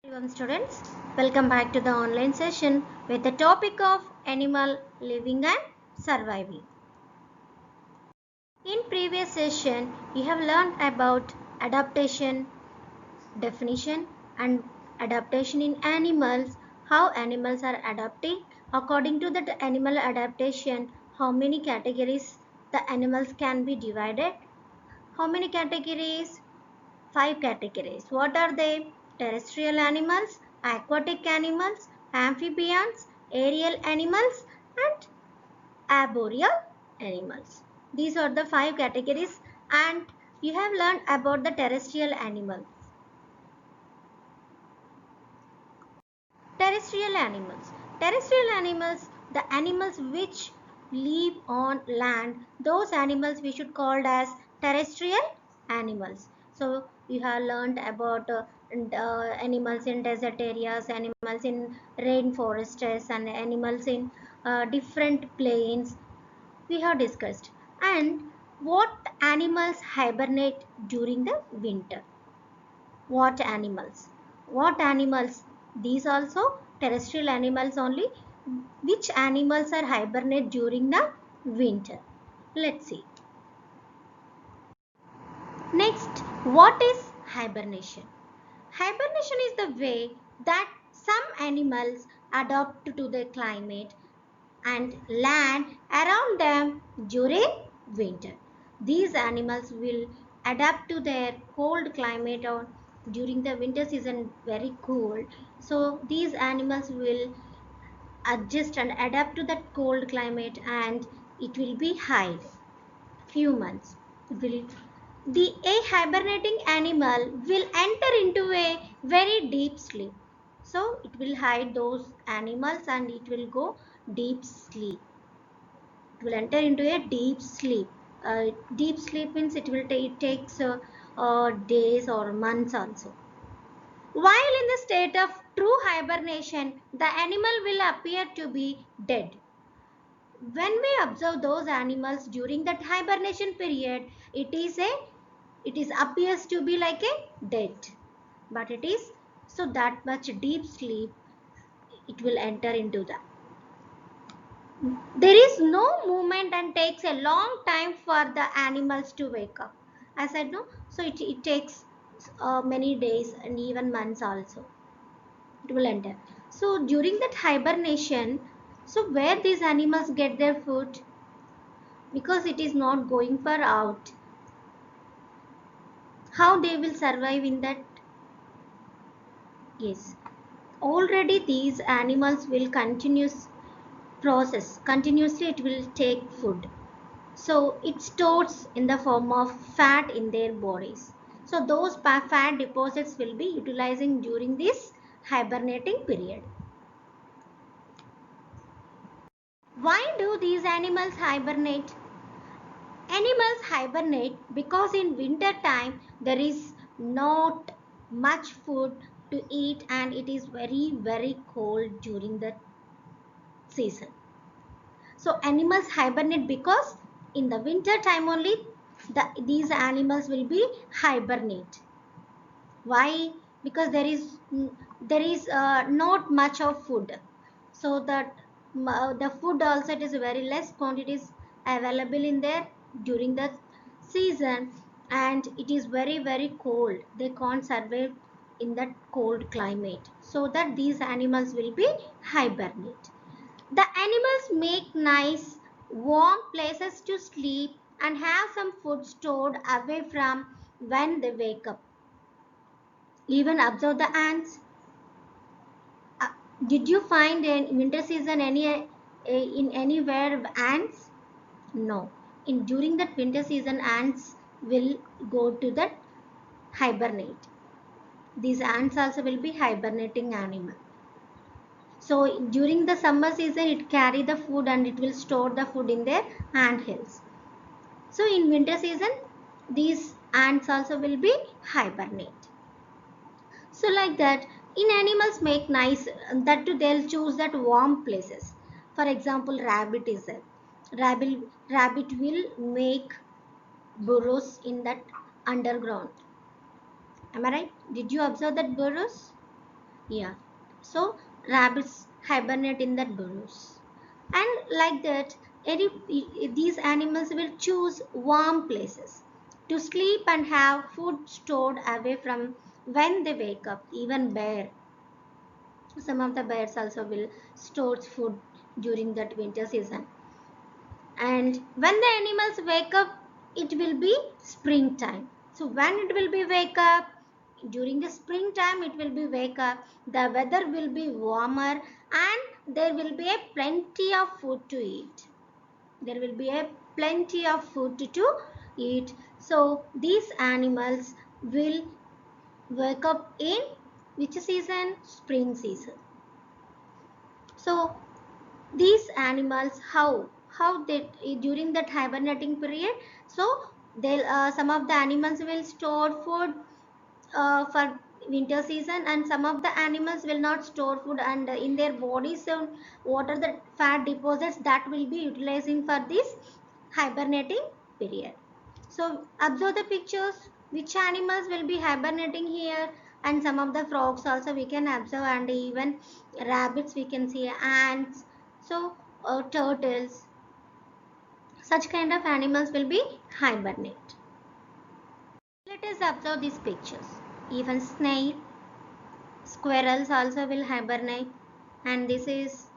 Everyone students, welcome back to the online session with the topic of animal living and surviving. In previous session, you have learned about adaptation, definition and adaptation in animals, how animals are adapting. According to the animal adaptation, how many categories the animals can be divided. How many categories? Five categories. What are they? Terrestrial animals, aquatic animals, amphibians, aerial animals, and arboreal animals. These are the five categories, and you have learned about the terrestrial animals. Terrestrial animals. Terrestrial animals, the animals which live on land, those animals we should call as terrestrial animals. So you have learned about animals in desert areas, animals in rainforests, and animals in different plains. We have discussed. And what animals hibernate during the winter? What animals? What animals? These also terrestrial animals only. Which animals are hibernate during the winter? Let's see. Next, what is hibernation? Hibernation is the way that some animals adapt to the climate and land around them during winter. These animals will adapt to their cold climate or during the winter season very cold. So these animals will adjust and adapt to that cold climate and it will be hide few months. Will the a hibernating animal will enter into a very deep sleep. So it will hide those animals and it will go deep sleep. It will enter into a deep sleep. Deep sleep means it takes days or months also. While in the state of true hibernation, the animal will appear to be dead. When we observe those animals during that hibernation period, it is appears to be like a dead, but it is so that much deep sleep it will enter into that. There is no movement and takes a long time for the animals to wake up. I said no, so it takes many days and even months also. It will enter. So during that hibernation, so where these animals get their food? Because it is not going far out. How they will survive in that? Yes. Already these animals will continuously it will take food, so it stores in the form of fat in their bodies, so those fat deposits will be utilizing during this hibernating period. Why do these animals hibernate? Animals hibernate because in winter time there is not much food to eat and it is very cold during the season. So animals hibernate because in the winter time only these animals will be hibernate. Why? Because there is not much of food, so that the food also it is very less quantities available in there during the season, and it is very cold. They can't survive in that cold climate, so that these animals will be hibernate. The animals make nice warm places to sleep and have some food stored away from when they wake up. Even observe the ants. Uh, did you find in winter season in anywhere ants? No. In during that winter season, ants will go to that hibernate. These ants also will be hibernating animal. So during the summer season, it carry the food and it will store the food in their ant hills. So in winter season, these ants also will be hibernate. So like that, in animals make nice that too they'll choose that warm places. For example, rabbit is there. Rabbit will make burrows in that underground. Am I right? Did you observe that burrows? Yeah. So rabbits hibernate in the burrows. And like that, these animals will choose warm places to sleep and have food stored away from when they wake up. Even bear, some of the bears also will store food during that winter season. And when the animals wake up, it will be springtime. So when it will be wake up, during the springtime it will be wake up, the weather will be warmer and there will be a plenty of food to eat. There will be a plenty of food to eat. So these animals will wake up in which season? Spring season. So these animals, how they during that hibernating period, so they'll some of the animals will store food for winter season, and some of the animals will not store food, and in their bodies, so what are the fat deposits that will be utilizing for this hibernating period. So observe the pictures, which animals will be hibernating here, and some of the frogs also we can observe, and even rabbits we can see, ants, so turtles, such kind of animals will be hibernate. Let us observe these pictures. Even snail, squirrels also will hibernate, and this is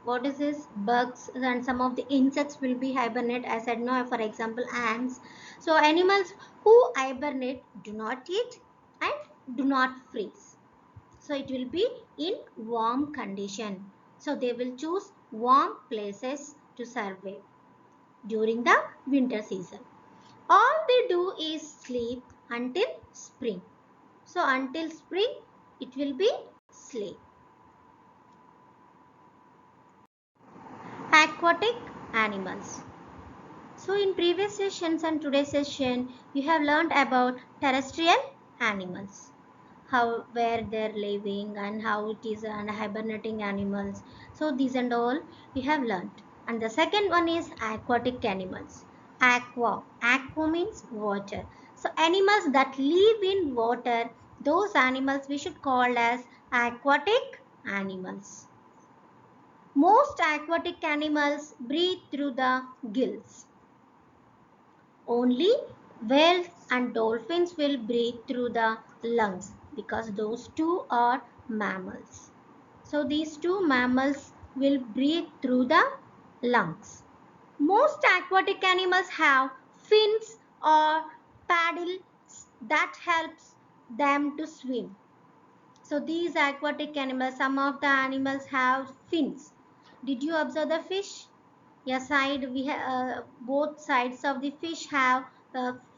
what is this? Bugs and some of the insects will be hibernate. As I know, for example, ants. So animals who hibernate do not eat and do not freeze. So it will be in warm condition. So they will choose warm places to survive during the winter season. All they do is sleep until spring. So until spring, it will be sleep. Aquatic animals. So in previous sessions and today's session, you have learned about terrestrial animals, how where they're living and how it is and hibernating animals. So these and all we have learned. And the second one is aquatic animals. Aqua means water. So animals that live in water, those animals we should call as aquatic animals. Most aquatic animals breathe through the gills. Only whales and dolphins will breathe through the lungs because those two are mammals. So these two mammals will breathe through the lungs. Most aquatic animals have fins or paddles that helps them to swim. So these aquatic animals, some of the animals have fins. Did you observe the fish? Yeah, side we have both sides of the fish have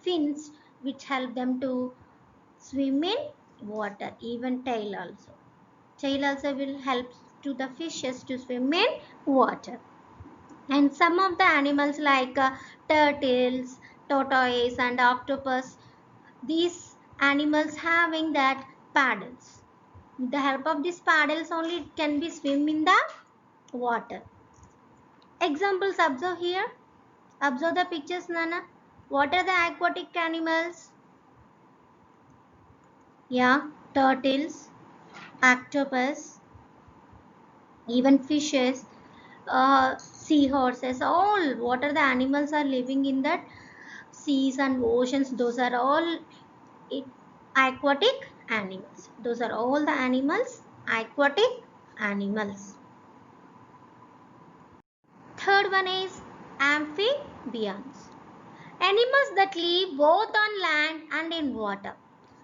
fins which help them to swim in water. Even tail also. Tail also will help to the fishes to swim in water. And some of the animals like turtles, tortoise, and octopus, these animals having that paddles. With the help of these paddles only it can be swim in the water. Examples observe here. Observe the pictures, Nana. What are the aquatic animals? Yeah, turtles, octopus, even fishes, seahorses, all what are the animals are living in that seas and oceans. Those are all aquatic animals. Those are all the animals, aquatic animals. Third one is amphibians. Animals that live both on land and in water.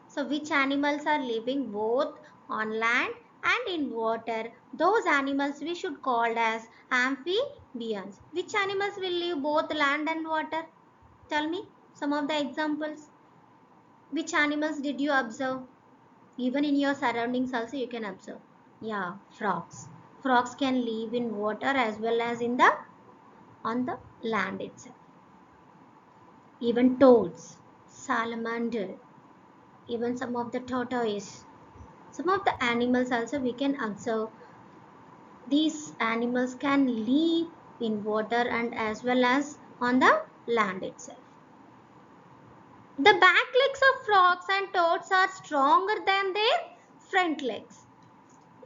So which animals are living both on land and in water? Those animals we should call as amphibians. Which animals will live both land and water? Tell me some of the examples. Which animals did you observe? Even in your surroundings also you can observe. Yeah, frogs. Frogs can live in water as well as in the on the land itself. Even toads, salamander, even some of the tortoise, some of the animals also we can observe. These animals can live in water and as well as on the land itself. The back legs of frogs and toads are stronger than their front legs.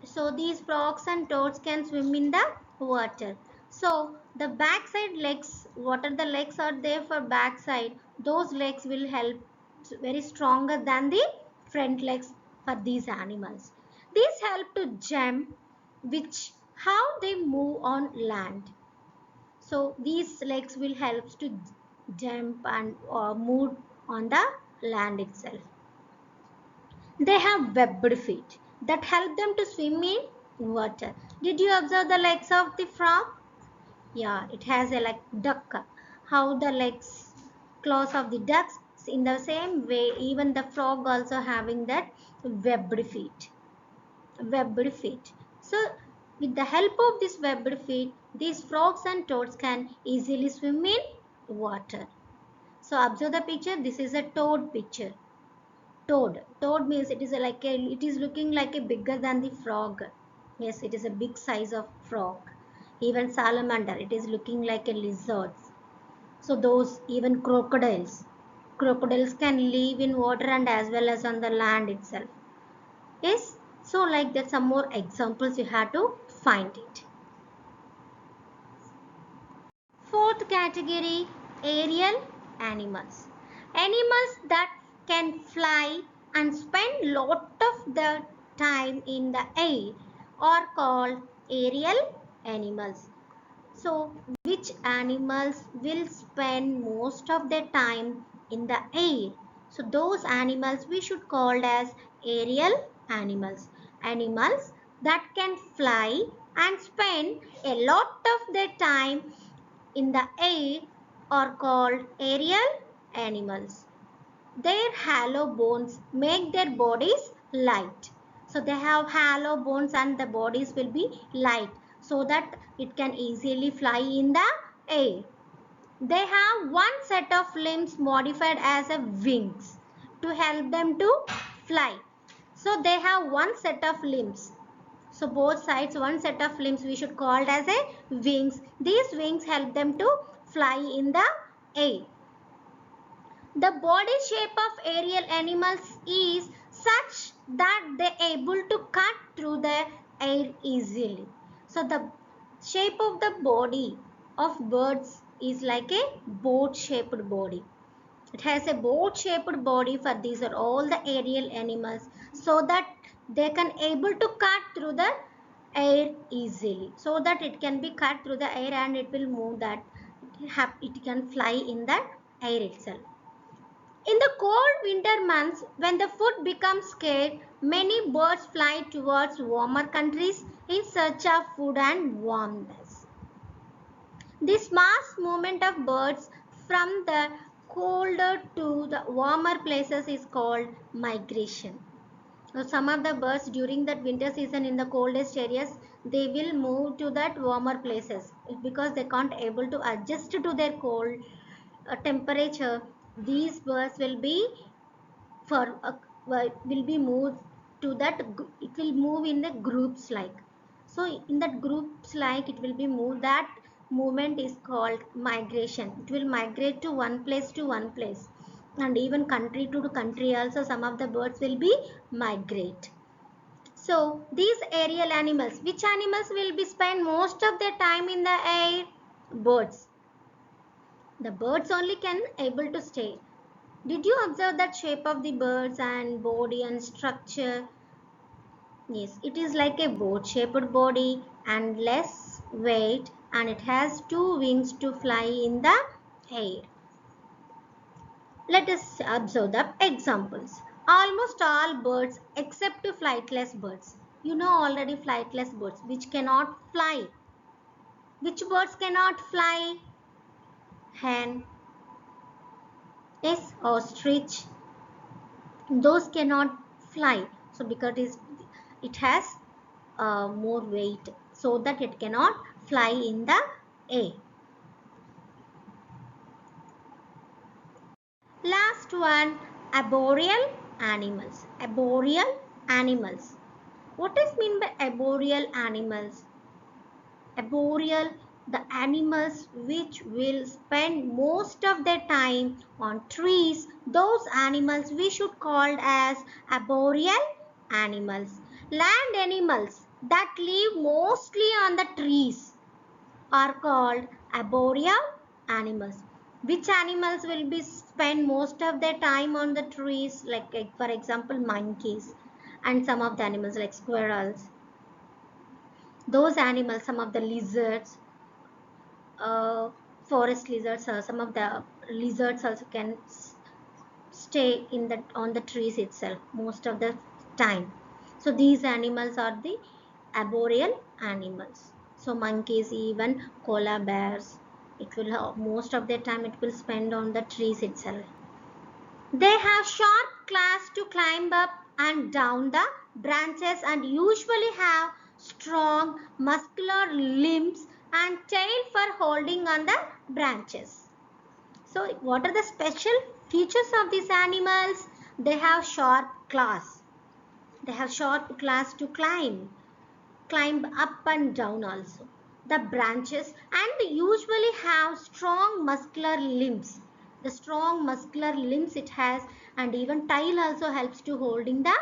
So these frogs and toads can swim in the water. So the backside legs, what are the legs are there for backside? Those legs will help very stronger than the front legs for these animals. These help to jump, which how they move on land. So these legs will help to jump and move on the land itself. They have webbed feet that help them to swim in water. Did you observe the legs of the frog? Yeah, it has a like duck. How the legs, claws of the ducks. In the same way, even the frog also having that webbed feet. Webbed feet. So, with the help of this webbed feet, these frogs and toads can easily swim in water. So, observe the picture. This is a toad picture. Toad means it is it is looking like a bigger than the frog. Yes, it is a big size of frog. Even salamander, it is looking like a lizard. So those even crocodiles can live in water and as well as on the land itself. Yes, so like that some more examples you have to find it. Fourth category, aerial animals. Animals that can fly and spend lot of the time in the air are called aerial animals. So, which animals will spend most of their time in the air? So, those animals we should call as aerial animals. Animals that can fly and spend a lot of their time in the air are called aerial animals. Their hollow bones make their bodies light. So they have hollow bones and the bodies will be light so that it can easily fly in the air. They have one set of limbs modified as a wings to help them to fly. So they have one set of limbs. So both sides, one set of limbs we should call it as a wings. These wings help them to fly in the air. The body shape of aerial animals is such that they are able to cut through the air easily. So the shape of the body of birds is like a boat shaped body. It has a boat shaped body for these are all the aerial animals so that they can able to cut through the air easily. So that it can be cut through the air and it will move that it can fly in the air itself. In the cold winter months, when the food becomes scarce, many birds fly towards warmer countries in search of food and warmth. This mass movement of birds from the colder to the warmer places is called migration. So some of the birds during that winter season in the coldest areas, they will move to that warmer places because they can't able to adjust to their cold temperature. These birds will be for will be moved to that it will move in the groups like so in that groups like it will be moved that movement is called migration. It will migrate to one place and even country to country also some of the birds will be migrate. So these aerial animals, which animals will be spend most of their time in the air? Birds. The birds only can able to stay. Did you observe that shape of the birds and body and structure? Yes, it is like a boat shaped body and less weight and it has two wings to fly in the air. Let us observe the examples. Almost all birds except flightless birds. You know already flightless birds which cannot fly. Which birds cannot fly? Hen. Yes, ostrich. Those cannot fly. So because it has more weight so that it cannot fly in the air. Last one, arboreal animals. Arboreal animals. What is mean by arboreal animals? Arboreal, the animals which will spend most of their time on trees. Those animals we should call as arboreal animals. Land animals that live mostly on the trees are called arboreal animals. Which animals will be spend most of their time on the trees, like for example monkeys and some of the animals like squirrels. Those animals, some of the lizards, uh, forest lizards, some of the lizards also can stay in the on the trees itself most of the time. So these animals are the arboreal animals. So monkeys, even koala bears, it will have most of their time it will spend on the trees itself. They have sharp claws to climb up and down the branches and usually have strong muscular limbs and tail for holding on the branches. So what are the special features of these animals? They have sharp claws. They have sharp claws to climb up and down also the branches, and they usually have strong muscular limbs. The strong muscular limbs it has, and even tail also helps to holding the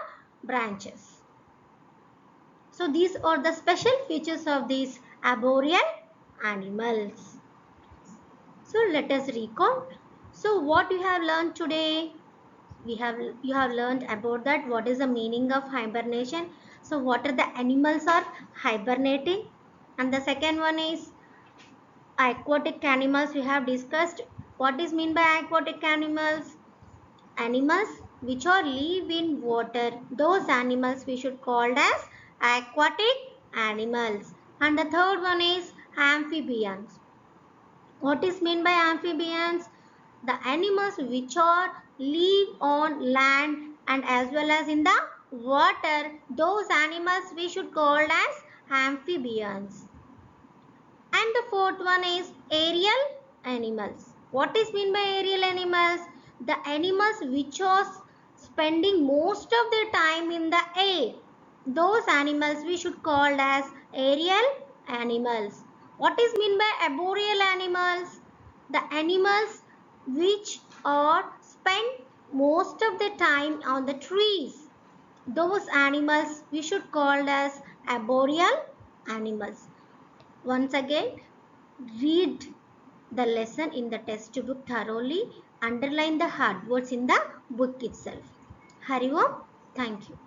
branches. So these are the special features of these arboreal animals. So let us recall. So what you have learned today? We have You have learned about that what is the meaning of hibernation. So what are the animals are hibernating, and the second one is aquatic animals. We have discussed what is mean by aquatic animals. Animals which are live in water, those animals we should call as aquatic animals. And the third one is amphibians. What is mean by amphibians? The animals which are live on land and as well as in the water, those animals we should call as amphibians. And the fourth one is aerial animals. What is mean by aerial animals? The animals which are spending most of their time in the air, those animals we should call as aerial animals. What is mean by arboreal animals? The animals which are spend most of the time on the trees, those animals we should call as arboreal animals. Once again, read the lesson in the textbook thoroughly. Underline the hard words in the book itself. Hari Om. Thank you.